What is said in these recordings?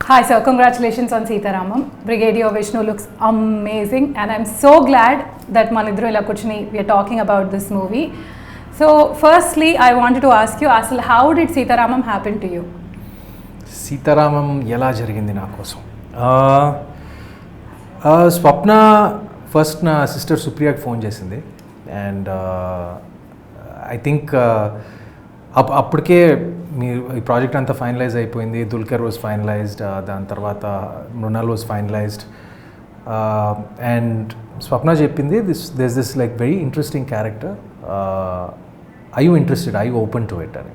Hi sir, congratulations on Sitaramam. Brigadier Vishnu looks amazing and I'm so glad that Manidru ila kuchni we are talking about this movie. So firstly I wanted to ask you, Asal, how did Sitaramam happen to you? Sitaramam ఎలా జరిగింది నా కోసం? స్వప్న first నా sister సుప్రియాకి phone చేసింది and I think అప్పటికే మీరు ఈ project అంతా ఫైనలైజ్ అయిపోయింది. దుల్కర్ వాజ్ ఫైనలైజ్డ్, దాని తర్వాత మృణాల్ వాజ్ ఫైనలైజ్డ్ అండ్ స్వప్న చెప్పింది this like very interesting character, I you interested, I you open to it అని.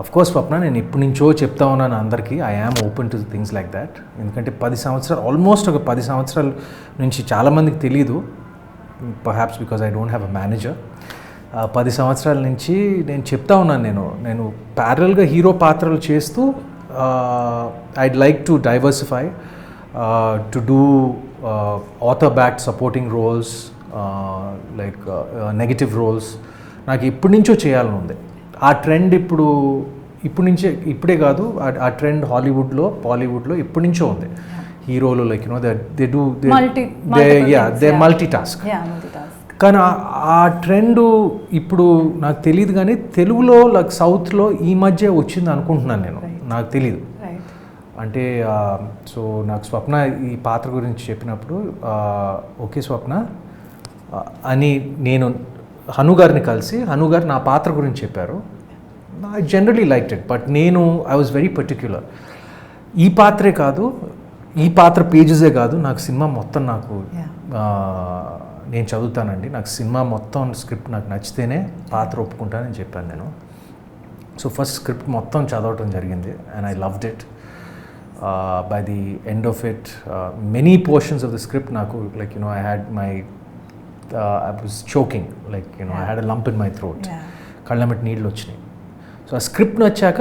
అఫ్ కోర్స్ స్వప్న, నేను ఇప్పటి నుంచో చెప్తా ఉన్నాను అందరికీ, I am open to things like that. ఎందుకంటే 10 సంవత్సరాలు, ఆల్మోస్ట్ ఒక 10 సంవత్సరాల నుంచి చాలామందికి తెలీదు, perhaps because I don't have a manager. 10 సంవత్సరాల నుంచి నేను చెప్తా ఉన్నాను, నేను ప్యారల్గా హీరో పాత్రలు చేస్తూ I'd like to diversify, to do author backed supporting roles, like negative roles. నాకు ఇప్పటి నుంచో చేయాలని ఉంది. ఆ ట్రెండ్ ఇప్పుడే కాదు, ఆ ట్రెండ్ బాలీవుడ్లో ఇప్పటి నుంచో ఉంది. హీరోలు like they do they multi task. కానీ ఆ ట్రెండ్ ఇప్పుడు నాకు తెలియదు, కానీ తెలుగులో లైక్ సౌత్లో ఈ మధ్య వచ్చింది అనుకుంటున్నాను నేను, నాకు తెలీదు. అంటే సో నాకు స్వప్న ఈ పాత్ర గురించి చెప్పినప్పుడు ఓకే స్వప్న అని నేను హను గారిని కలిసి, హను గారు నా పాత్ర గురించి చెప్పారు. I generally liked it, but I was very particular. ఈ పాత్రే కాదు, ఈ పాత్ర పేజెసే కాదు, నాకు సినిమా మొత్తం నేను చదువుతానండి, నాకు సినిమా మొత్తం స్క్రిప్ట్ నాకు నచ్చితేనే పాత్ర ఒప్పుకుంటానని చెప్పాను నేను. సో ఫస్ట్ స్క్రిప్ట్ మొత్తం చదవటం జరిగింది and I loved it. By the end of it many portions of the script నాకు like I had my I was choking, like I had a lump in my throat. కళ్ళమిటి నీళ్ళు వచ్చినాయి. So ఆ script వచ్చాక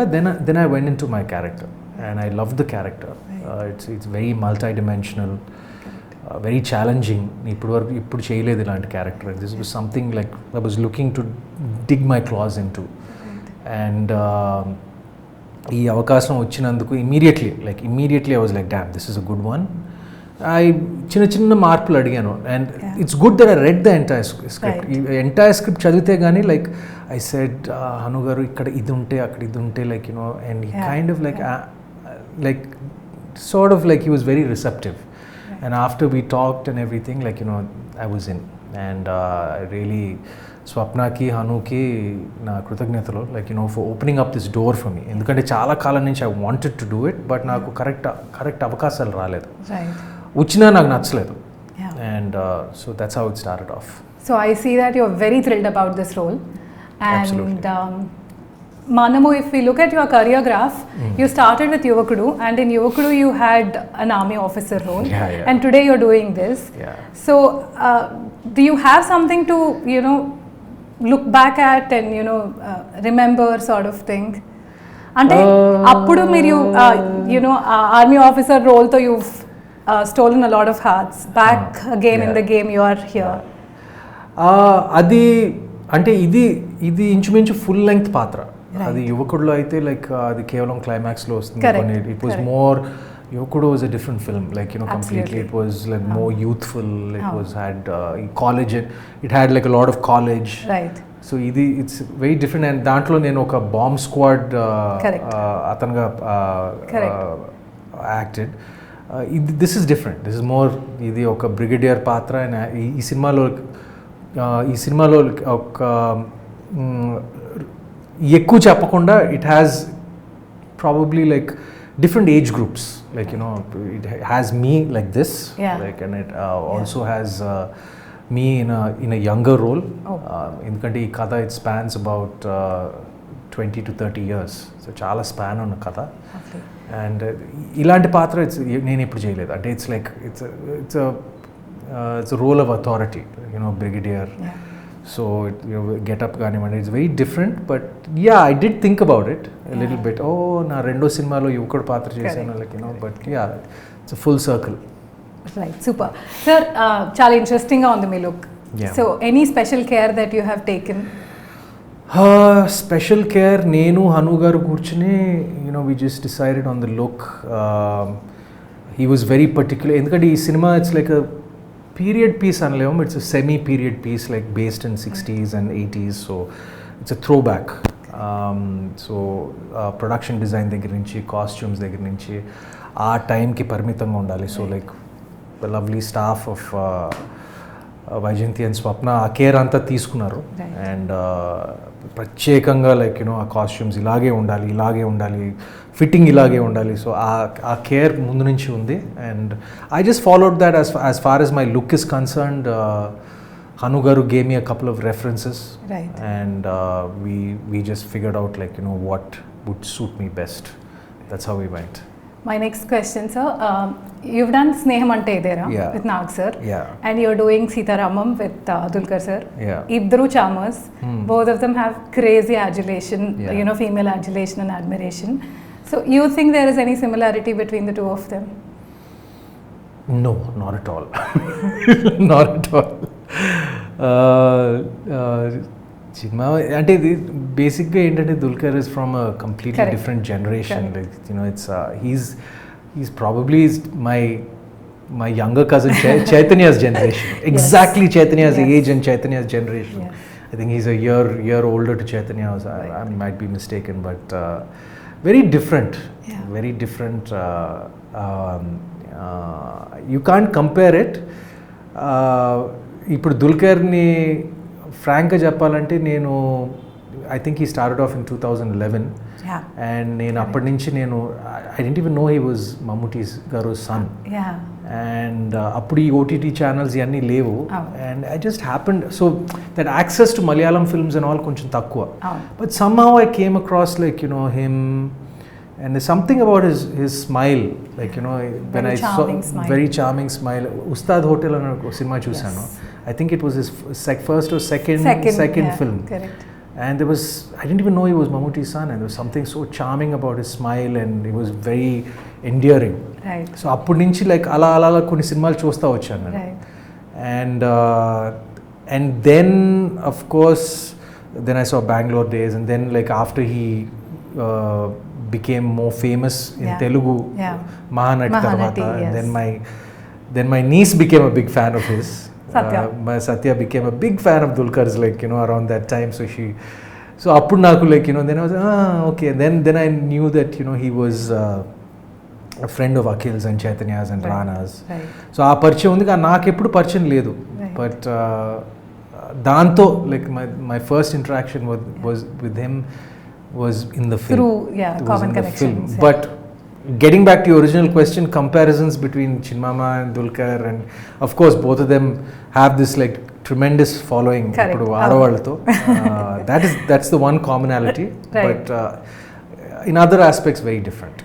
then I went into my character and I loved the character. It's very multi-dimensional, very challenging. ఇప్పుడు చేయలేదు ఇలాంటి character. This was something like I was looking to dig my claws into. And ఈ అవకాశం వచ్చినందుకు immediately I was like, damn, this is a good one. చిన్న మార్పులు అడిగాను and it's good that I read the entire script చదివితే కానీ like I said Hanu గారు ఇక్కడ ఇది ఉంటే అక్కడ ఇది ఉంటే like and he kind of like sort of like he was very receptive. And after we talked and everything like I was in. And really స్వప్నకి హనుకి నా కృతజ్ఞతలు like for opening up this door for me. ఎందుకంటే చాలా కాలం నుంచి I wanted to do it, but నాకు correct అవకాశాలు రాలేదు, వచ్చినా నాకు నచ్చలేదు. And so that's how it started off. So I see that you are very thrilled about this role. And Manamu, if we look at your career graph, you started with Yuvakudu, and in Yuvakudu you had an army officer role, and today you're doing this. So do you have something to look back at and remember sort of thing? అంటే అప్పుడు మీరు army officer రోల్తో you've stolen a lot of hearts. Back again in the game you are here. అది అంటే ఇది ఇంచుమించు full length పాత్ర. అది యువకుడులో అయితే లైక్ అది కేవలం క్లైమాక్స్లో వస్తుంది. ఇట్ వాజ్ మోర్, యువకుడు was a different film, like completely it was like more youthful. It was had college, it had like a lot of college. So it's very different. And దాంట్లో నేను ఒక bomb squad అతనుగా acted. This is different, this is more, ఇది ఒక brigadier పాత్ర. ఈ సినిమాలో ఒక ఎక్కువ చెప్పకుండా it has probably like different age groups, like it has me like this, like and it also has me in a younger role. ఎందుకంటే ఈ కథ it spans about 20 to 30 years. So చాలా స్పాన్ ఉన్న కథ. అండ్ ఇలాంటి పాత్ర నేను ఎప్పుడు చేయలేదు. అంటే it's like it's role of authority, brigadier. So getup కానివ్వండి, it's very different. But I did think about it little bit. నా రెండో సినిమాలో యువకుడు పాత్ర చేశాను, like but it's a full circle. Right, super. Sir, చాలా ఇంట్రెస్టింగ్గా ఉంది మీ look. So any special care that you have taken? Special care నేను హను గారు కూర్చుని we just decided on the look. He was very particular, ఎందుకంటే ఈ సినిమా it's like a period piece అనలేము, it's a semi period piece like based in 60s and 80s, so it's a throwback. So production design దగ్గర నుంచి costumes దగ్గర నుంచి ఆ టైంకి పరిమితంగా ఉండాలి. So like the lovely staff of Vyjayanthi and స్వప్న ఆ కేర్ అంతా తీసుకున్నారు. అండ్ ప్రత్యేకంగా లైక్ ఆ కాస్ట్యూమ్స్ ఇలాగే ఉండాలి, ఫిట్టింగ్ ఇలాగే ఉండాలి. సో ఆ కేర్ ముందు నుంచి ఉంది. And I just followed that as far as my look is concerned. Hanu garu gave me a couple of references, right, and we just figured out like what would suit me best. That's how we went. My next question, sir. You've done Sneham Ante Idera with Nag sir, and you're doing Sitaramam with Dulquer sir. Iddaru charmers. Both of them have crazy adulation, female adulation and admiration. So you think there is any similarity between the two of them? No, not at all. Not at all. Cinema అంటే ఇది బేసిక్గా ఏంటంటే Dulquer is from a completely different generation. Like it's he's probably my younger cousin Chaitanya's generation. Exactly Chaitanya's age and Chaitanya's generation. I think he's a year older to Chaitanya. I might be mistaken, but very different. Very different. You can't compare it. ఇప్పుడు దుల్కర్ని ఫ్రాంక్గా చెప్పాలంటే నేను I think he started off in 2011, and నేను అప్పటి నుంచి I didn't even know he was మమ్ముటీస్ గారు son. And అప్పుడు ఈ ఓటీటీ ఛానల్స్ ఇవన్నీ లేవు. And I just happened, so that access to Malayalam films and all కొంచెం తక్కువ. But somehow I came across like him, and there's something about his smile, like when I saw very charming smile. Ustad Hotel and cinema chusano. I think it was his first or second film. Correct. And there was, I didn't even know he was Mammootty's son, and there was something so charming about his smile, and it was very endearing. Right. So appudi nunchi like ala konni cinemalu chusta vachanu. Right. And then of course then I saw Bangalore Days, and then like after he became more famous in Telugu, Mahanati tarvata, and then my niece became a big fan of his. Satya became a big fan of Dulquer's, like around that time. So appudu naku like then I was okay. Then I knew that he was a friend of Akhil's and Chaitanya's and Rana's. So aa పరిచయం ఉంది, కానీ నాకు ఎప్పుడు పరిచయం లేదు. But దాంతో like my first interaction was with him was in the film. Through common connections. But getting back to your original question, comparisons between Chinmama and Dulquer, and of course both of them have this like tremendous following ippudu aadavallto. That's the one commonality. Right. But in other aspects very different.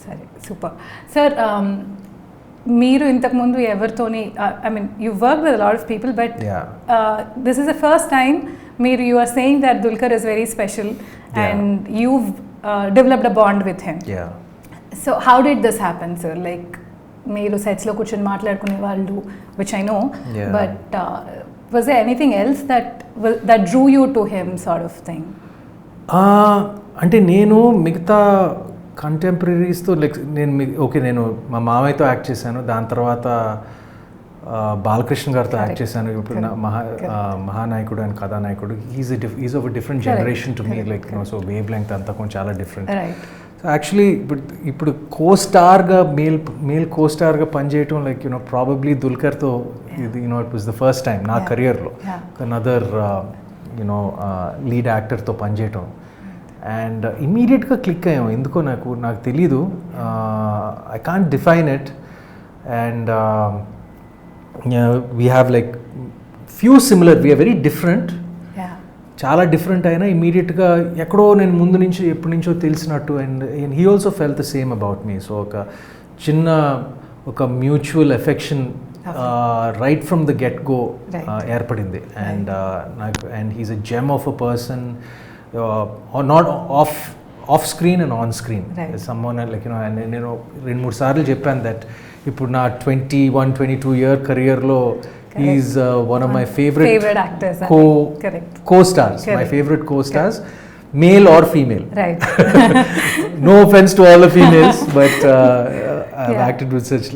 Sorry, super. Sir, మీరు ఇంతకుముందు ఎవరితోని, I mean you worked with a lot of people, but this is the first time you are saying that Dulquer is very special, and you've developed a bond with him. So how did this happen, sir? Like మీరు sets లో కూర్చొని మాట్లాడుకునే వాళ్ళు, which I know, but was there anything else that drew you to him, sort of thing? అంటే నేను మిగతా కంటెంపరీస్తో like నేను మా మామయ్యతో యాక్ట్ చేశాను, దాని తర్వాత బాలకృష్ణ గారితో యాక్ట్ చేశాను. ఇప్పుడు మహానాయకుడు అండ్ కథానాయకుడు, is of a different generation to me, like so wave length అంతా కొంచెం చాలా డిఫరెంట్. సో యాక్చువల్లీ ఇప్పుడు కోస్టార్గా మేల్ కోస్టార్గా పనిచేయటం లైక్ ప్రాబబ్లీ దుల్కర్తో ఇది it was the first time నా కెరియర్లో అనదర్ లీడ్ యాక్టర్తో పనిచేయటం. అండ్ ఇమీడియట్గా క్లిక్ అయ్యాం, ఎందుకో నాకు తెలీదు, I can't define it. And we have like few similar, we are very different, చాలా డిఫరెంట్ అయినా ఇమీడియట్గా ఎక్కడో నేను ముందు నుంచి ఎప్పటి నుంచో తెలిసినట్టు. And he also felt the same about me. So ఒక mutual affection right from the get go ఏర్పడింది. And he's a gem of a person, not off screen and on screen. సమ్మోన్ లైక్ నేను 2-3 సార్లు చెప్పాను దట్ ఇప్పుడు నా 21-22 year కెరియర్లో He's one of my favorite actors. Co-stars. My favorite co-stars, male or female. Right. No offense to all the females, but I've acted with such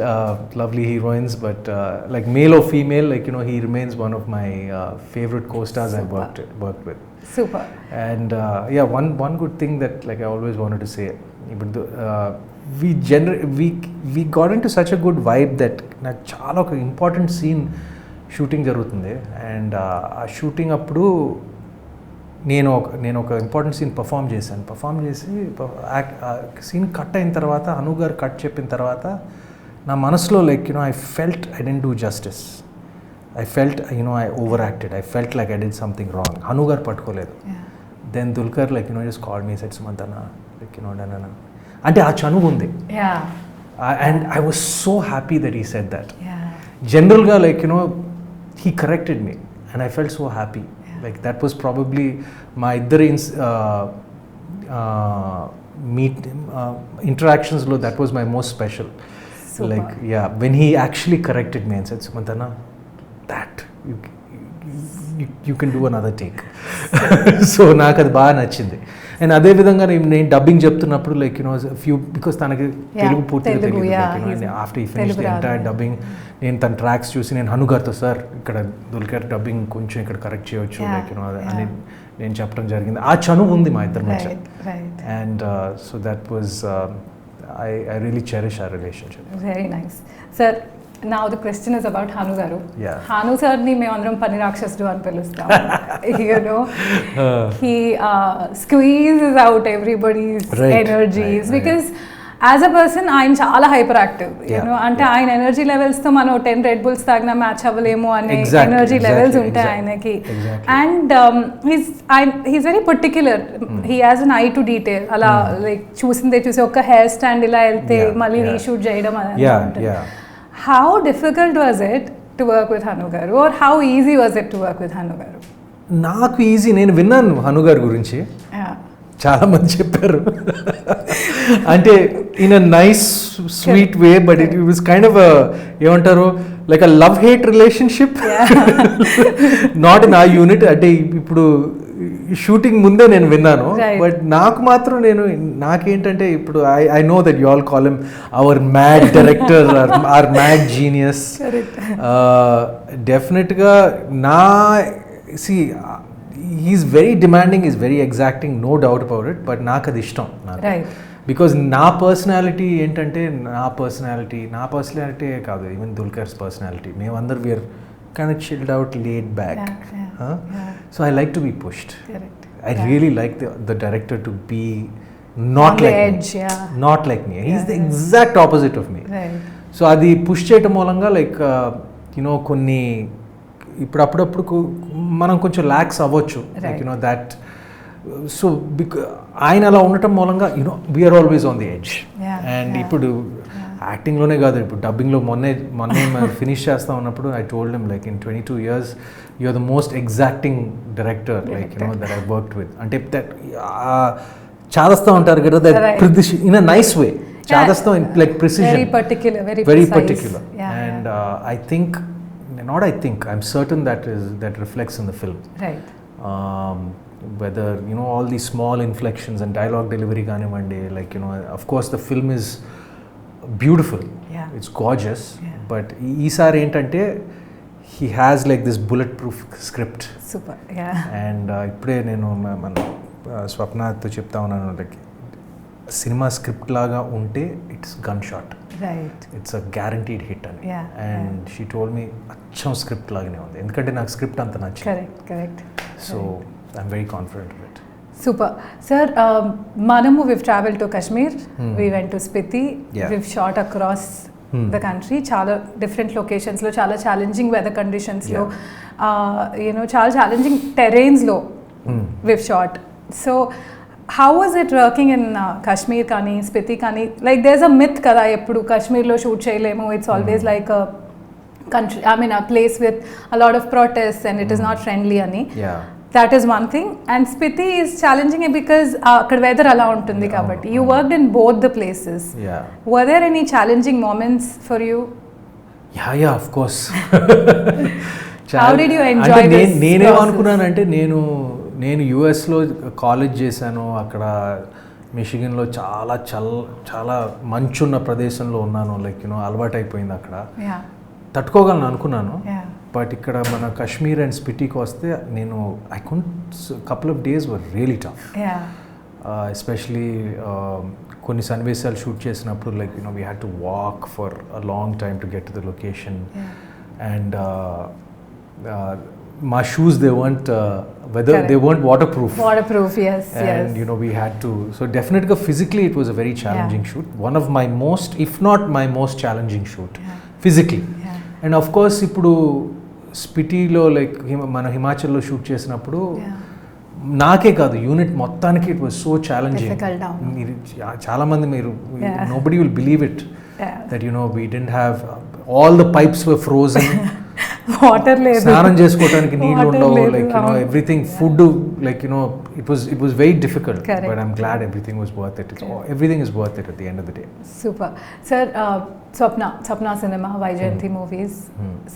lovely heroines. But like male or female, like he remains one of my favorite co-stars I've worked with. Super. And one good thing that like I always wanted to say, we got into such a good vibe that నాకు చాలా ఒక important scene shooting జరుగుతుంది. And ఆ shooting అప్పుడు నేను ఒక important scene perform చేసి scene cut అయిన తర్వాత అను గారు కట్ చెప్పిన తర్వాత నా మనసులో like I felt I didn't do justice. I felt, I overacted. I felt like I did something wrong. Hanu gar pattukoledu. Then Dulkar just called me and said, Sumanth, like, ante aa chanu undi. And I was so happy that he said that. General ga like, he corrected me and I felt so happy. Like that was probably my interactions lo, that was my most special. Super. Like when he actually corrected me and said, Sumanth, that you can do another take. So నాకు అది బాగా నచ్చింది. And అదే విధంగా నేను dubbing చెప్తున్నప్పుడు like few because తనకి తెలుగు పూర్తిగా తెలియదు. ఆఫ్టర్ ఈ ఫినిష్ ది ఎంటైర్ డబ్బింగ్ నేను తన ట్రాక్స్ చూసి నేను హనుగారితో సార్ ఇక్కడ దుల్కర్ డబ్బింగ్ కొంచెం ఇక్కడ కరెక్ట్ చేయొచ్చు లైక్ అని నేను చెప్పడం జరిగింది. ఆ చనువు ఉంది మా ఇద్దరి మధ్య. And so that was I really cherish our relationship. Very nice. Sir, now the question is about Hanu garu. Hanu sir ni me andram pani rakshasudu ani pilustam. He squeezes out everybody's energies because as a person ఆయన చాలా hyper active అంటే ఆయన energy levels తో మనం 10 red bulls తాగినా match అవ్వలేము అనే energy levels ఉంటాయి ఆయనకి. And he's very particular. He has an I to detail. అలా లైక్ చూసి ఒక హెయిర్ స్టాండ్ ఇలా వెళ్తే మళ్ళీ రీషూట్ చేయడం అనేది. How difficult was it to work with Hanu గారు or how easy was it to work with Hanu గారు? నాకు ఈజీ. నేను విన్నాను హను గారి గురించి, చాలా మంది చెప్పారు. అంటే in a nice sweet way, but it was kind of ఏమంటారు like a love hate relationship. Not in ఆ యూనిట్. అంటే ఇప్పుడు షూటింగ్ ముందే నేను విన్నాను, బట్ నాకు మాత్రం నాకేంటంటే ఇప్పుడు I know that you all call him our mad director or mad genius. డెఫినెట్గా he's very demanding, he's very exacting, no doubt about it, but నాకు అది ఇష్టం. బికాజ్ నా పర్సనాలిటీ ఏంటంటే నా పర్సనాలిటీ కాదు, ఈవెన్ దుల్కర్స్ పర్సనాలిటీ, మేమందరూ we are kind of chilled out, laid back. So I like to be pushed. I really like the director to be not like me. Not like me. He's the exact opposite of me. So అది push చేయటం మూలంగా like కొన్ని ఇప్పుడు అప్పుడప్పుడు మనం కొంచెం ల్యాక్స్ అవ్వచ్చు like that. So ఆయన అలా ఉండటం మూలంగా we're always on the edge. And ఇప్పుడు యాక్టింగ్లోనే కాదు, ఇప్పుడు డబ్బింగ్లో మొన్నే ఫినిష్ చేస్తా ఉన్నప్పుడు I told him like in 22 years you are the most exacting director like that I worked with. అంటే దట్ చాదస్తా ఉంటారు కదా, that in a nice way. చాదస్తా like precision, very particular. And I'm certain that reflects in the film. Right. Whether all these small inflections and dialogue delivery ganivandi, like of course the film is beautiful. It's gorgeous. But eesari entante he has like this bulletproof script. Super. And ippude nenu man Swapna tho chepta unnanu, like cinema script లాగా ఉంటే it's gun shot, it's a guaranteed hit అని. And she told me అచ్చం script లాగానే ఉంది, ఎందుకంటే నాకు script అంత నచ్చింది. So I'm very confident with it. Super. Sir, మనము we've traveled to Kashmir, we went to Spiti, we've shot across the country, చాలా డిఫరెంట్ లొకేషన్స్లో, చాలా ఛాలెంజింగ్ వెదర్ కండిషన్స్లో, చాలా challenging టెరైన్స్లో we've shot. So how was it working in Kashmir kani, Spiti kani? Like there's a myth kada eppudu Kashmir lo shoot cheyalemu, it's always like a country, I mean a place with a lot of protests and it is not friendly ani. That is one thing. And Spiti is challenging because akkada weather ala untundi kabatti. You worked in both the places. Were there any challenging moments for you? Yeah of course. How did you enjoy అంటే this నేనేమనుకున్నానంటే నేను యుఎస్లో college చేశాను, అక్కడ మిషిగన్లో చాలా మంచున్న ప్రదేశంలో ఉన్నాను, like అలవాటు అయిపోయింది అక్కడ, తట్టుకోగలను అనుకున్నాను. బట్ ఇక్కడ మన కాశ్మీర్ అండ్ స్పిటీకి వస్తే నేను I couldn't, couple of days were really tough, especially కొన్ని సన్నివేశాలు షూట్ చేసినప్పుడు like we had to walk for a long time to get to the location, and my shoes, they weren't waterproof, yes, and we had to, so definitely physically it was a very challenging shoot, one of my most, if not my most challenging shoot, physically. And of course ఇప్పుడు స్పిటీలో like మన హిమాచల్లో shoot చేసినప్పుడు నాకే కాదు unit మొత్తానికి it was so challenging. మీరు చాలామంది nobody will believe it that we didn't have, all the pipes were frozen, water లేదు, స్నానం చేసుకోవడానికి నీళ్ళు ఉండవు, like everything, food, like it was very difficult. Correct. But I'm glad everything was worth it. Everything is worth it at the end of the day. Super. Sir, Swapna Cinema, Vaijayanti movies,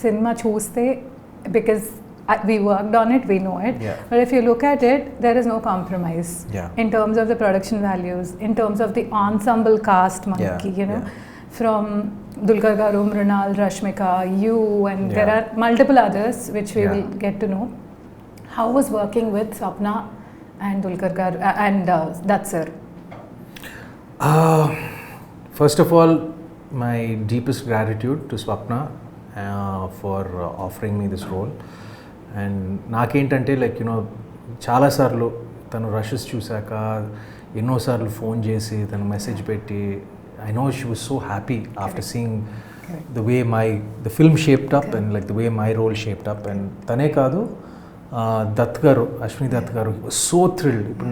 cinema చూస్తే, because we worked on it, we know it, but if you look at it, there is no compromise in terms of the production values, in terms of the ensemble cast, manaki, from Dulquer garu, Mrunal, Rashmika, you, and there are multiple others which we will get to know. How was working with Swapna and Dulquer garu and Dutt sir? First of all, my deepest gratitude to Swapna for offering me this role. And నాకేంటంటే like చాలాసార్లు తను rashes చూశాక ఎన్నోసార్లు phone చేసి తను message పెట్టి, I know she was so happy after seeing the way the film shaped up and like the way my role shaped up. And tane kaadu, Dutt garu, Ashwini Dutt garu, he was so thrilled. ఇప్పుడు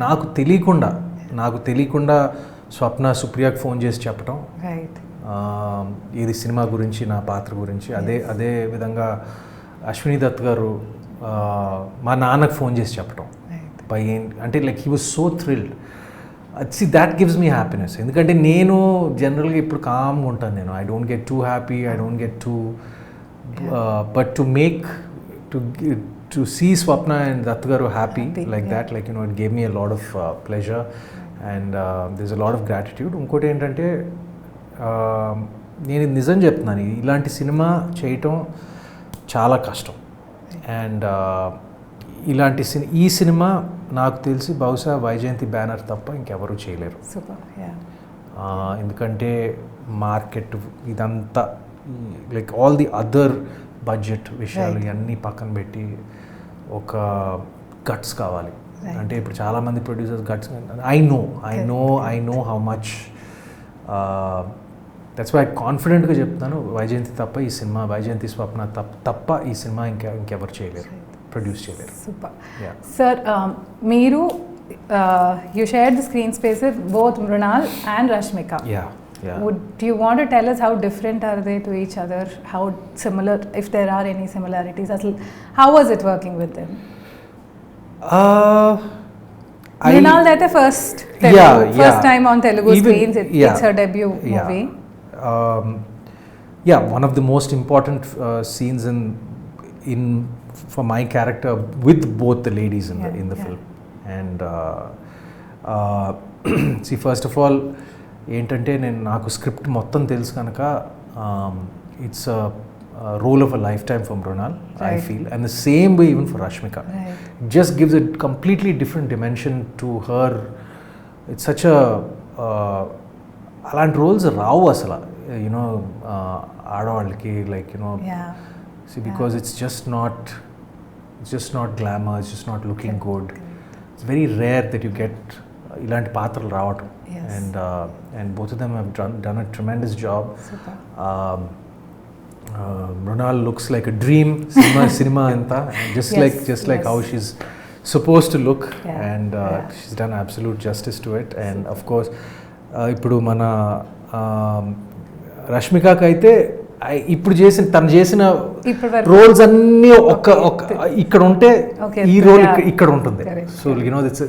నాకు తెలియకుండా స్వప్న సుప్రియకి phone చేసి చెప్పటం, ఇది cinema గురించి, నా పాత్ర గురించి. అదే విధంగా అశ్విని దత్ గారు మా నాన్నకు ఫోన్ చేసి చెప్పటం, అంటే like he was so thrilled. See, that gives me happiness. ఎందుకంటే నేను జనరల్గా ఇప్పుడు కామ్గా ఉంటాను, నేను I don't get too happy, I don't get too, but to see Swapna and Dutt garu happy like that, like it gave me a lot of pleasure and this a lot of gratitude. ఇంకోటి ఏంటంటే నేను నిజం చెప్తున్నాను, ఇలాంటి సినిమా చేయటం చాలా కష్టం. And ఈ సినిమా నాకు తెలిసి బహుశా వైజయంతి బ్యానర్ తప్ప ఇంకెవరూ చేయలేరు. ఎందుకంటే మార్కెట్ ఇదంతా, like all the other budget విషయాలు ఇవన్నీ పక్కన పెట్టి ఒక గట్స్ కావాలి. అంటే ఇప్పుడు చాలామంది producers guts, I know how much, that's why కాన్ఫిడెంట్గా చెప్తాను, వైజయంతి తప్ప ఈ సినిమా, వైజయంతి స్వప్న తప్ప ఈ సినిమా ఇంకెవరు చేయలేరు, ప్రొడ్యూస్ చేయలేరు. సూపర్. సార్, మీరు you shared the screen space with both Mrunal and Rashmika. Do you want to tell us how different are they to each other, how similar, if there are any similarities? How was it working with them? Mrunal that first time on Telugu screens, it's her debut movie. One of the most important scenes in for my character with both the ladies in the film. And see, first of all ఏంటంటే నాకు script మొత్తం తెలుసు కనుక it's a role of a lifetime for Mrunal, I feel, and the same way even for Rashmika. It just gives a completely different dimension to her. It's such a అలాంటి roles రావు అసలు, ఆడవాళ్ళకి, like see, because it's just not glamour, it's just not looking good. It's very rare that you get ilanti paatralu raavatam. And both of them have done a tremendous job. Mrunal looks like a dream, cinema anta, just like how she's supposed to look, and she's done absolute justice to it. And of course ఇప్పుడు మన రష్మికకి అయితే ఇప్పుడు తను చేసిన roles అన్నీ ఇక్కడ ఉంటే ఈ రోల్ ఇక్కడ ఉంటుంది. So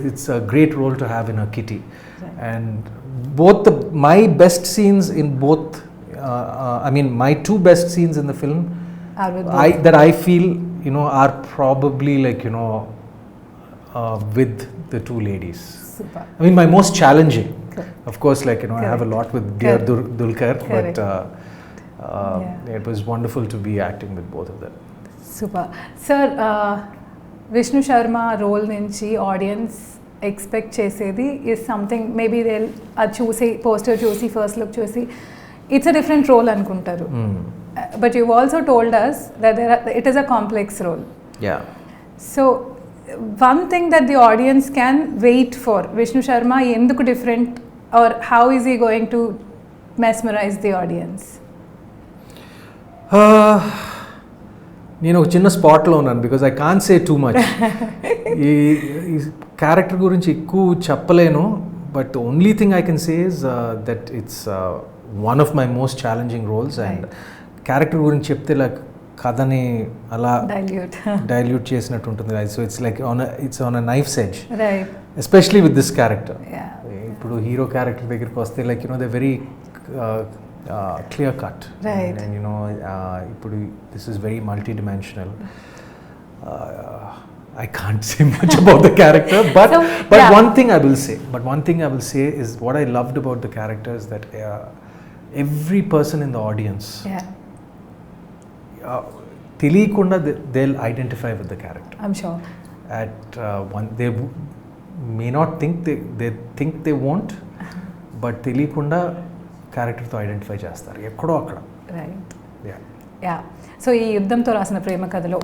it's a great role to have in a kitty. And both my best scenes in both I mean, my two best scenes in the film that I feel, you know, are probably like, you know, with the two ladies. Super. I mean, my most challenging. Correct. Of course, like, you know, I have a lot with dear Dulquer, Correct. but it was wonderful to be acting with both of them. Super. Sir, Vishnu Sharma role nunchi audience expect chesedi is something, maybe they'll choose poster, choose first look, choose it's a different role anukuntaru. But you've also told us that it is a complex role. Yeah. So one thing that the audience can wait for, Vishnu Sharma enduku different, or how is he going to mesmerize the audience? నేను ఒక చిన్న స్పాట్లో ఉన్నాను because I can't say too much. ఈ character గురించి ఎక్కువ చెప్పలేను, but only thing I can say is that it's one of my most challenging roles. And character గురించి చెప్తే లైక్ కథని అలా డైల్యూట్ చేసినట్టు ఉంటుంది. So it's like it's on a knife's edge, especially with this character. ఇప్పుడు hero character దగ్గరికి వస్తే like you know they very clear cut, right? And you know, this is very multi-dimensional. I can't say much about the character, but one thing I will say is what I loved about the character is that every person in the audience, teliyakunda they'll identify with the character. I'm sure. At one, they may not think they won't, but teliyakunda క్యారెక్టర్తో identify చేస్తారు ఎక్కడో అక్కడ. Right. Yeah. So ఈ యుద్ధంతో రాసిన ప్రేమ కథలో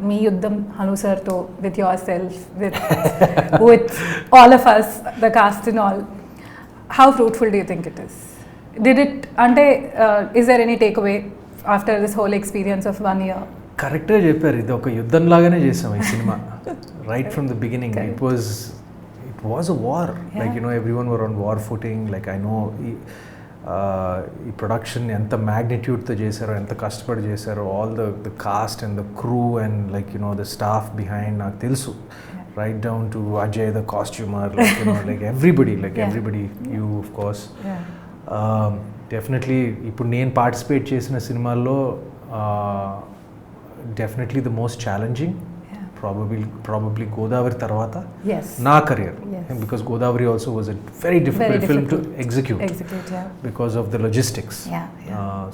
మీ యుద్ధం హను సార్తో, with yourself, with all of us, the cast and all, how fruitful do you think it is? Did it, అంటే is there any takeaway after this whole experience of 1 year? కరెక్ట్గా చెప్పారు, ఇది ఒక యుద్ధం లాగానే చేసాం ఈ cinema. Right from the beginning it was a war. Like you no everyone were on war footing. Like I know ఈ production ఎంత మ్యాగ్నిట్యూడ్తో చేశారో, ఎంత కష్టపడి చేశారో, all the cast and the crew and like you know the staff behind నాకు తెలుసు, right down to Ajay the costumer, like you no like everybody, you of course. Definitely ఇప్పుడు నేను పార్టిసిపేట్ చేసిన సినిమాల్లో definitely the most challenging probably Godavari tarvata na career, because Godavari also was a very difficult film to execute because of the logistics.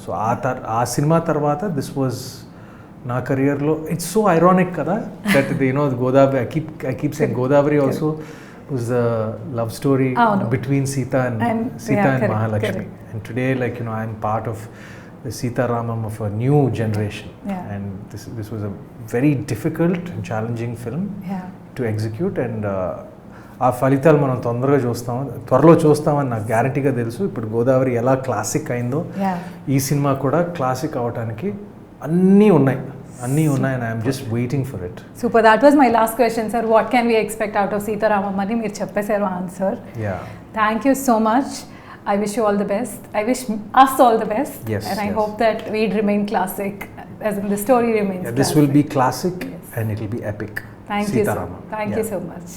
So aa cinema tarvata this was na career lo. It's so ironic kada that you know Godavari, I keep saying Godavari also was a love story between Sita and Mahalakshmi, and today like you know I'm part of the Sitaramam of a new generation, and this was a very difficult and challenging film to execute, and ఆ ఫలితాలు మనం త్వరలో చూస్తామని నాకు గ్యారంటీగా తెలుసు. ఇప్పుడు గోదావరి ఎలా క్లాసిక్ అయిందో ఈ సినిమా కూడా క్లాసిక్ అవడానికి అన్నీ ఉన్నాయి, and I'm just waiting for it. Super. That was my last question, sir. What can we expect out of Sitaramam అని మీరు చెప్పేశారు answer. Thank you so much. I wish you all the best. I wish us all the best. And I hope that we'd remain classic, as in the story remains classic. This will be classic, and it will be epic. Thank you so much.